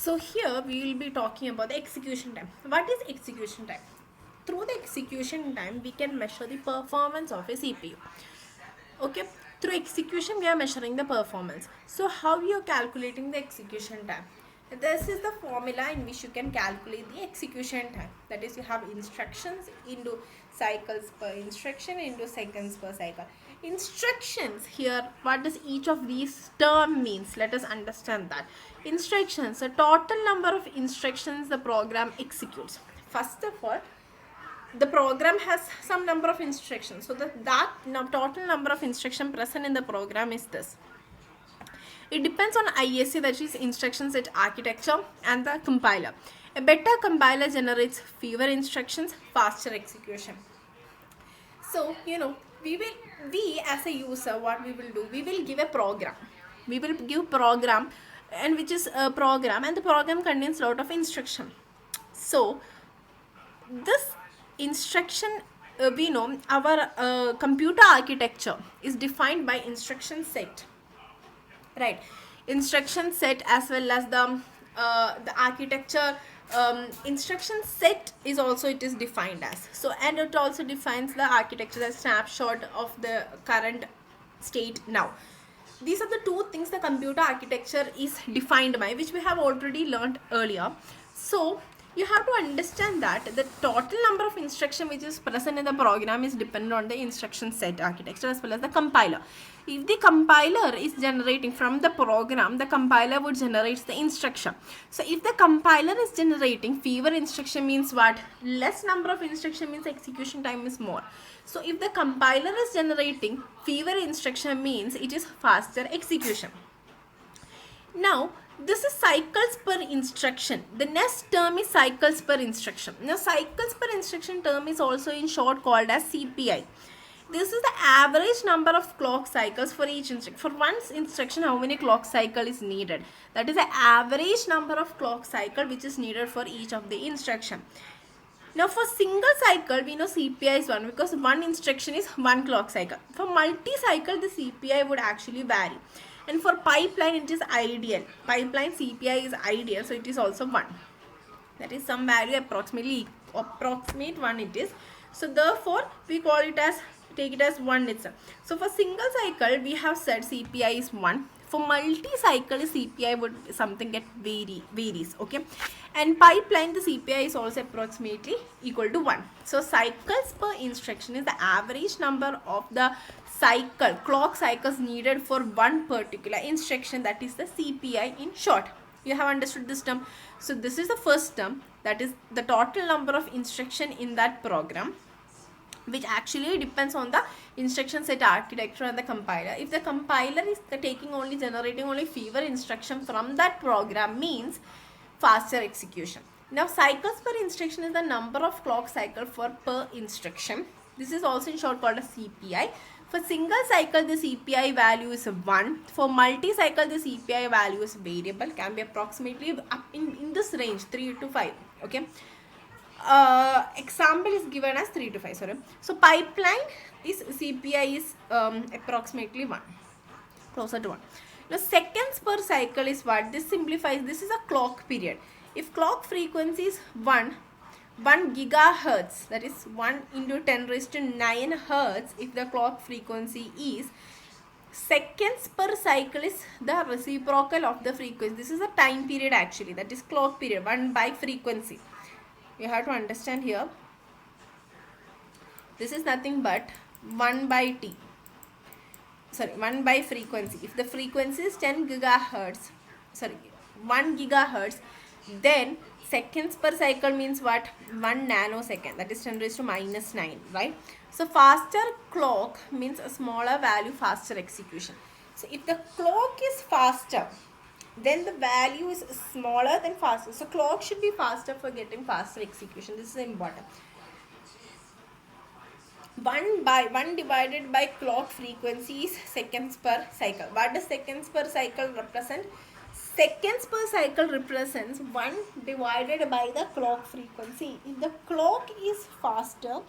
So here we will be talking about the execution time. What is execution time? Through the execution time, we can measure the performance of a CPU. Okay, through execution we are measuring the performance. So how you are calculating the execution time? This is the formula in which you can calculate the execution time. That is, you have instructions into cycles per instruction into seconds per cycle. Instructions here, what does each of these term means? Let us understand that. Instructions, the total number of instructions the program executes. First of all, the program has some number of instructions, so that total number of instruction present in the program is this. It depends on ISA, that is instruction set architecture, and the compiler. A better compiler generates fewer instructions, faster execution. So we as a user, what we will do, we will give a program. We will give program, and which is a program, and the program contains a lot of instruction. So this instruction, we know our computer architecture is defined by instruction set, right? Instruction set as well as the architecture instruction set is also, it is defined as. So, and it also defines the architecture, the snapshot of the current state now. These are the two things the computer architecture is defined by, which we have already learned earlier. So you have to understand that the total number of instruction which is present in the program is dependent on the instruction set architecture as well as the compiler. If the compiler is generating from the program, the compiler would generate the instruction. So if the compiler is generating fewer instruction, means what? Less number of instruction means execution time is more. So if the compiler is generating fewer instruction, means it is faster execution. Now this is cycles per instruction. The next term is cycles per instruction. Now cycles per instruction term is also in short called as CPI. This is the average number of clock cycles for each instruction. For one instruction, how many clock cycle is needed? That is the average number of clock cycle which is needed for each of the instruction. Now for single cycle, we know CPI is 1 because one instruction is 1 clock cycle. For multi-cycle, the CPI would actually vary. And for pipeline, it is ideal. Pipeline CPI is ideal, so it is also 1. That is some value approximate 1 it is. So therefore, we call it as, take it as 1 itself. So for single cycle, we have said CPI is 1. For multi-cycle, CPI would something get varies, okay? And pipeline, the CPI is also approximately equal to 1. So cycles per instruction is the average number of the clock cycles needed for one particular instruction, that is the CPI in short. You have understood this term. So this is the first term, that is the total number of instruction in that program, which actually depends on the instruction set architecture and the compiler. If the compiler is generating only fewer instruction from that program, means faster execution. Now cycles per instruction is the number of clock cycle per instruction. This is also in short called a CPI. For single cycle, the CPI value is 1. For multi-cycle, the CPI value is variable, can be approximately up in this range 3 to 5. Okay. Example is given as 3 to 5. Sorry. So pipeline is CPI is approximately 1, closer to 1. Now seconds per cycle is what? This simplifies. This is a clock period. If clock frequency is 1 gigahertz, that is 1 into 10 raised to 9 hertz, if the clock frequency is, seconds per cycle is the reciprocal of the frequency. This is a time period actually, that is clock period, 1 by frequency. You have to understand here, this is nothing but 1 by t. Sorry, 1 by frequency. If the frequency is 10 gigahertz, sorry, 1 gigahertz, then seconds per cycle means what? 1 nanosecond, that is 10 raised to minus 9, right? So faster clock means a smaller value, faster execution. So if the clock is faster, then the value is smaller than faster. So clock should be faster for getting faster execution. This is important. 1 divided by clock frequency is seconds per cycle. What does seconds per cycle represent? Seconds per cycle represents 1 divided by the clock frequency. If the clock is faster,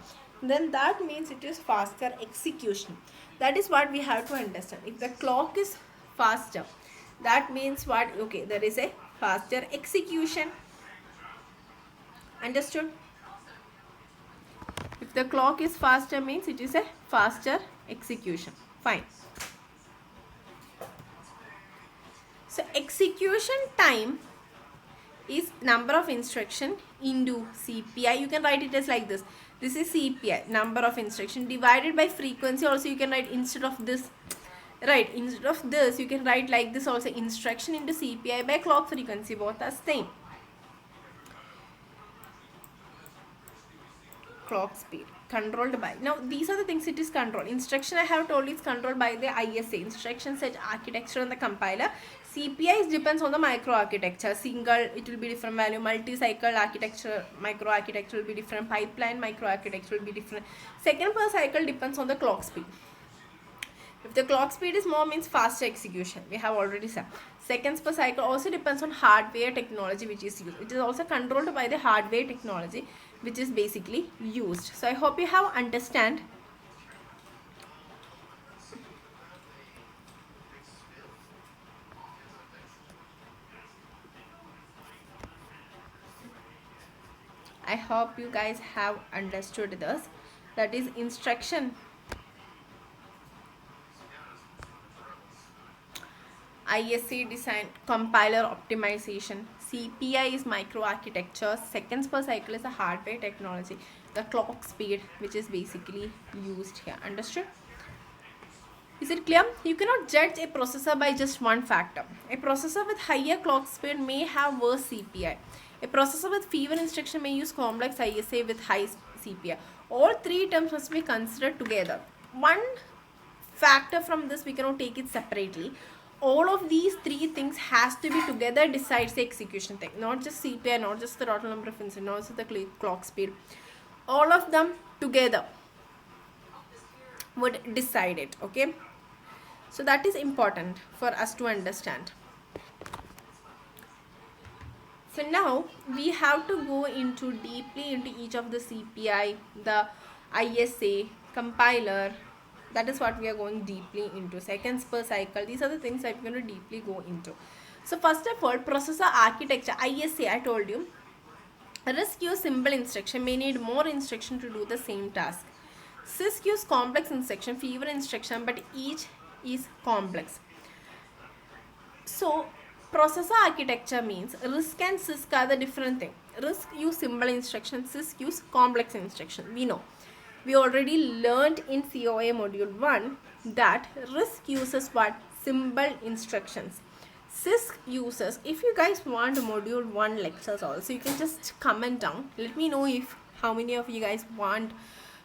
then that means it is faster execution. That is what we have to understand. If the clock is faster, that means what? Okay, there is a faster execution. Understood? If the clock is faster means it is a faster execution. Fine. So execution time is number of instruction into CPI. You can write it as like this. This is CPI, number of instruction, divided by frequency. Also you can write instead of this. Right, instead of this you can write like this also, instruction into CPI by clock frequency. Both are same. Clock speed controlled by, now these are the things it is controlled. Instruction I have told is controlled by the ISA, instruction set architecture, and the compiler. CPI depends on the micro architecture. Single, it will be different value. Multi-cycle architecture, micro architecture will be different. Pipeline micro architecture will be different. Second per cycle depends on the clock speed. If the clock speed is more means faster execution, we have already said. Seconds per cycle also depends on hardware technology which is used. It is also controlled by the hardware technology which is basically used. So I hope you have understand. I hope you guys have understood this. That is instruction. ISA design, compiler optimization, CPI is microarchitecture, seconds per cycle is a hardware technology, the clock speed which is basically used here. Understood? Is it clear? You cannot judge a processor by just one factor. A processor with higher clock speed may have worse CPI. A processor with fewer instruction may use complex ISA with high CPI. All three terms must be considered together. One factor from this we cannot take it separately. All of these three things has to be together decides the execution time. Not just CPI, not just the total number of instructions, not just the clock speed. All of them together would decide it. Okay. So that is important for us to understand. So now we have to go into deeply into each of the CPI, the ISA, compiler. That is what we are going deeply into. Seconds per cycle. These are the things that we're going to deeply go into. So first of all, processor architecture, ISA, I told you. RISC use simple instruction, may need more instruction to do the same task. CISC use complex instruction, fewer instruction, but each is complex. So processor architecture means RISC and CISC are the different thing. RISC use simple instruction, CISC use complex instruction. We know. We already learned in COA module 1 that RISC uses what? Simple instructions. CISC uses, if you guys want module 1 lectures also, you can just comment down. Let me know if how many of you guys want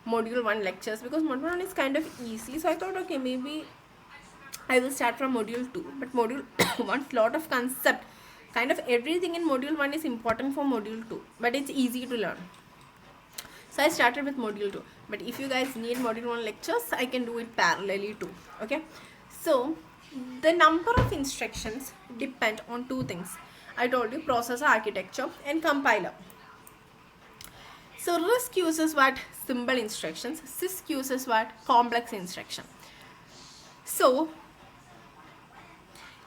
module 1 lectures, because module 1 is kind of easy. So I thought, okay, maybe I will start from module 2. But module 1 lot of concept. Kind of everything in module 1 is important for module 2. But it's easy to learn. So I started with module 2. But if you guys need module 1 lectures, I can do it parallelly too. Okay. So the number of instructions depend on two things. I told you, processor architecture and compiler. So RISC uses what? Simple instructions. CISC uses what? Complex instruction. So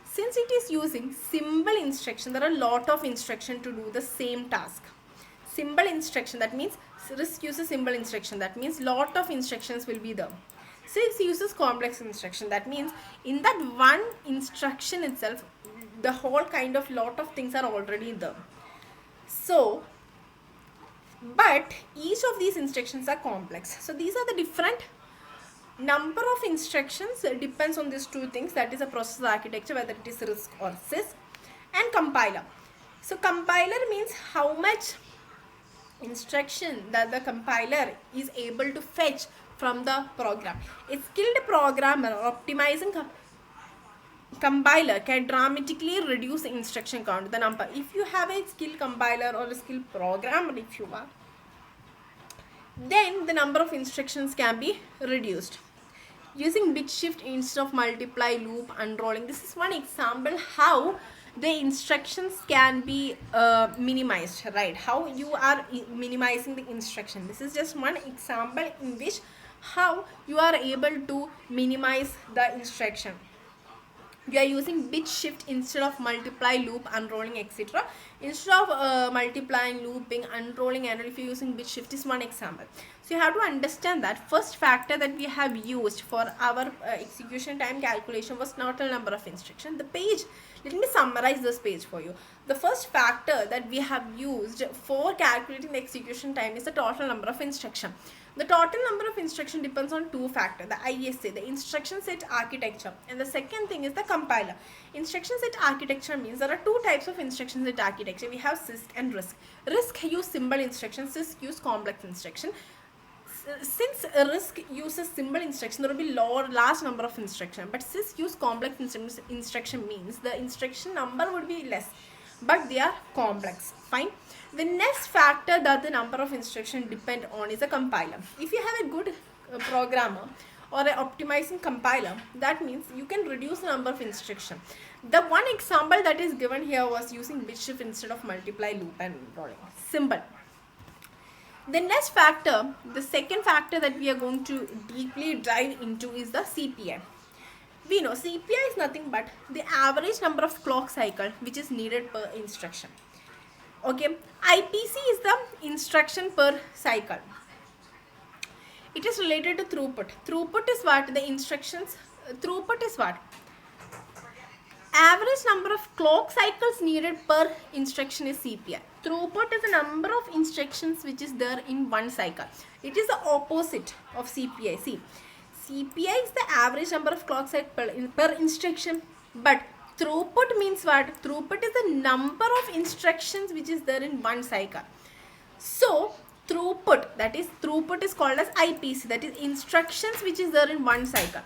since it is using simple instruction, there are a lot of instruction to do the same task. Simple instruction, that means RISC uses simple instruction, that means lot of instructions will be there. CISC uses complex instruction, that means in that one instruction itself, the whole kind of lot of things are already there. So, but each of these instructions are complex. So these are the different number of instructions depends on these two things, that is a processor architecture, whether it is RISC or CISC, and compiler. So compiler means how much instruction that the compiler is able to fetch from the program. A skilled programmer optimizing compiler can dramatically reduce the instruction count, the number. If you have a skilled compiler or a skilled programmer, if you are, then the number of instructions can be reduced. Using bit shift instead of multiply, loop, unrolling. This is one example how the instructions can be minimized, right? How you are minimizing the instruction. This is just one example in which how you are able to minimize the instruction. we are using bit shift instead of multiply, loop, unrolling, etc. Instead of multiplying, looping, unrolling, and if you're using bit shift is one example. So you have to understand that first factor that we have used for our execution time calculation was total number of instructions. The page, let me summarize this page for you. The first factor that we have used for calculating the execution time is the total number of instructions. The total number of instruction depends on two factors, the ISA, the instruction set architecture, and the second thing is the compiler. Instruction set architecture means there are two types of instruction set architecture. We have CISC and RISC. RISC use simple instruction, CISC use complex instruction. Since RISC uses simple instruction, there will be large number of instruction, but CISC use complex instruction means the instruction number would be less, but they are complex. Fine. The next factor that the number of instruction depend on is a compiler. If you have a good programmer or an optimizing compiler, that means you can reduce the number of instruction. The one example that is given here was using bit shift instead of multiply, loop, and rolling. Simple. The next factor, the second factor that we are going to deeply dive into is the CPI. We know CPI is nothing but the average number of clock cycle which is needed per instruction. Okay, IPC is the instruction per cycle. It is related to throughput. Throughput is what? The instructions, throughput is what? Average number of clock cycles needed per instruction is CPI. Throughput is the number of instructions which is there in one cycle. It is the opposite of CPI. See, CPI is the average number of clock cycles per instruction, but throughput means what? Throughput is the number of instructions which is there in one cycle. So throughput, that is throughput is called as IPC, that is instructions which is there in one cycle.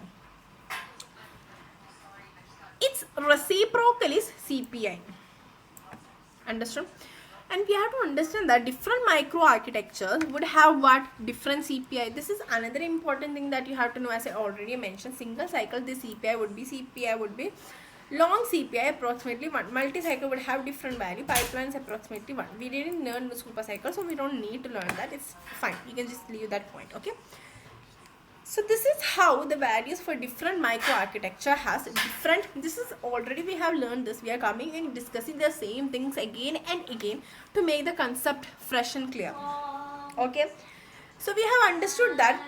Its reciprocal is CPI. Understood? And we have to understand that different microarchitectures would have what? Different CPI. This is another important thing that you have to know. As I already mentioned, single cycle, this CPI would be long CPI approximately 1. Multi-cycle would have different value. Pipelines approximately 1. We didn't learn the super cycle, so we don't need to learn that. It's fine. You can just leave that point. Okay. So this is how the values for different microarchitecture has different. This is already we have learned this. We are coming and discussing the same things again and again to make the concept fresh and clear. Okay. So we have understood that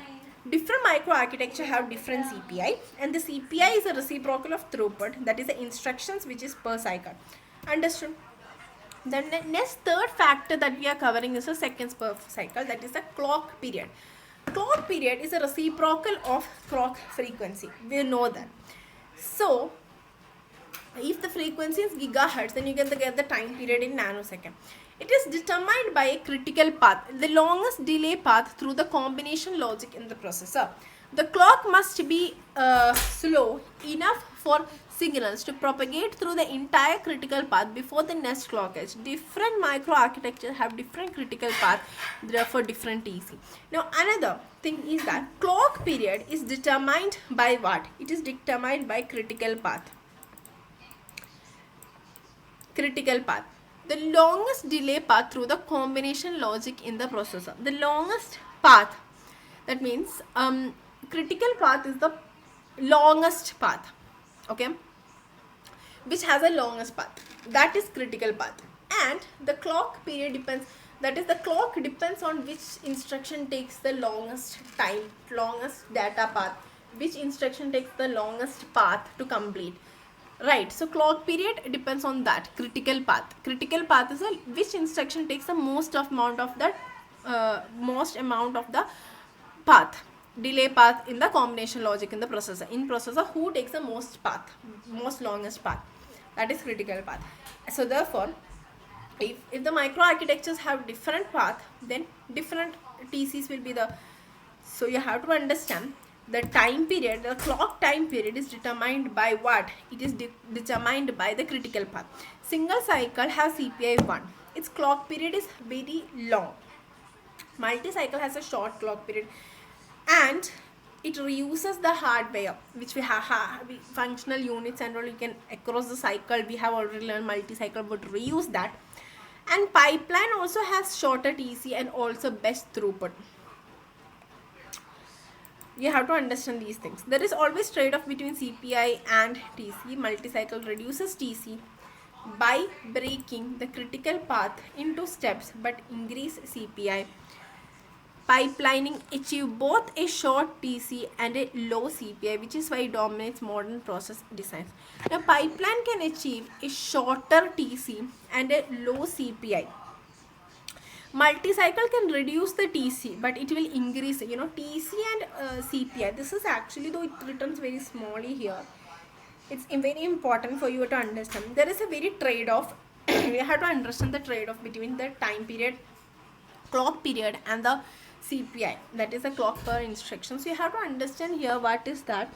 different microarchitecture have different CPI, and the CPI is a reciprocal of throughput, that is the instructions which is per cycle. Understood? The next third factor that we are covering is the seconds per cycle, that is the clock period. Clock period is a reciprocal of clock frequency. We know that. So if the frequency is gigahertz, then you get the time period in nanosecond. It is determined by a critical path, the longest delay path through the combination logic in the processor. The clock must be slow enough for signals to propagate through the entire critical path before the next clock edge. Different microarchitectures have different critical path, therefore different TC. Now another thing is that clock period is determined by what? It is determined by critical path. Critical path. The longest delay path through the combination logic in the processor. The longest path, that means critical path is the longest path, okay, which has a longest path, that is critical path. And the clock period depends, that is the clock depends on which instruction takes the longest time, longest data path, which instruction takes the longest path to complete. Right, so clock period depends on that critical path. Critical path is which instruction takes the most amount of the path, delay path in the combination logic in the processor. In processor, who takes the most path, most longest path, that is critical path. So therefore, if the microarchitectures have different path, then different TCs will be the. So you have to understand. The time period, the clock time period is determined by what? It is determined by the critical path. Single cycle has CPI 1. Its clock period is very long. Multi-cycle has a short clock period, and it reuses the hardware which we have functional units and all. You can across the cycle, we have already learned multi-cycle would reuse that. And pipeline also has shorter TC and also best throughput. You have to understand these things. There is always trade-off between CPI and TC. Multi-cycle reduces TC by breaking the critical path into steps but increase CPI. Pipelining achieve both a short TC and a low CPI, which is why it dominates modern process designs. Now, pipeline can achieve a shorter TC and a low CPI. Multi-cycle can reduce the TC, but it will increase, TC and CPI. This is actually, though it returns very smallly here, it's very important for you to understand. There is a very trade-off. You have to understand the trade-off between the time period, clock period, and the CPI, that is the clock per instruction. So you have to understand here what is that.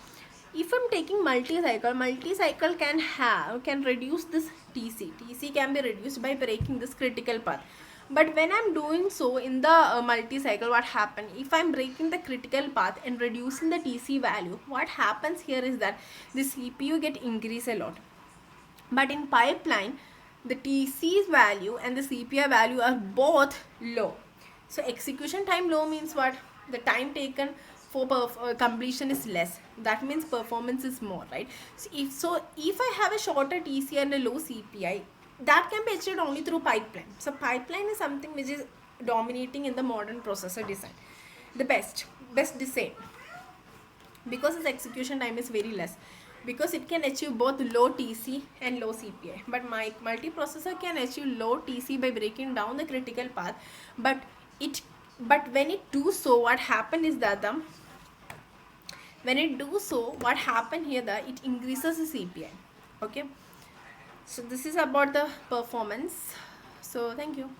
If I'm taking multi-cycle can reduce this TC. TC can be reduced by breaking this critical path. But when I'm doing so in the multi-cycle, what happens? If I'm breaking the critical path and reducing the TC value, what happens here is that the CPU get increase a lot. But in pipeline, the TC's value and the CPI value are both low. So execution time low means what? The time taken for completion is less. That means performance is more, right? So if I have a shorter TC and a low CPI, that can be achieved only through pipeline. So pipeline is something which is dominating in the modern processor design. The best design, because its execution time is very less, because it can achieve both low TC and low CPI. But my multiprocessor can achieve low TC by breaking down the critical path, but when it do so, what happened is that what happened here, that it increases the CPI. Okay, so this is about the performance. So thank you.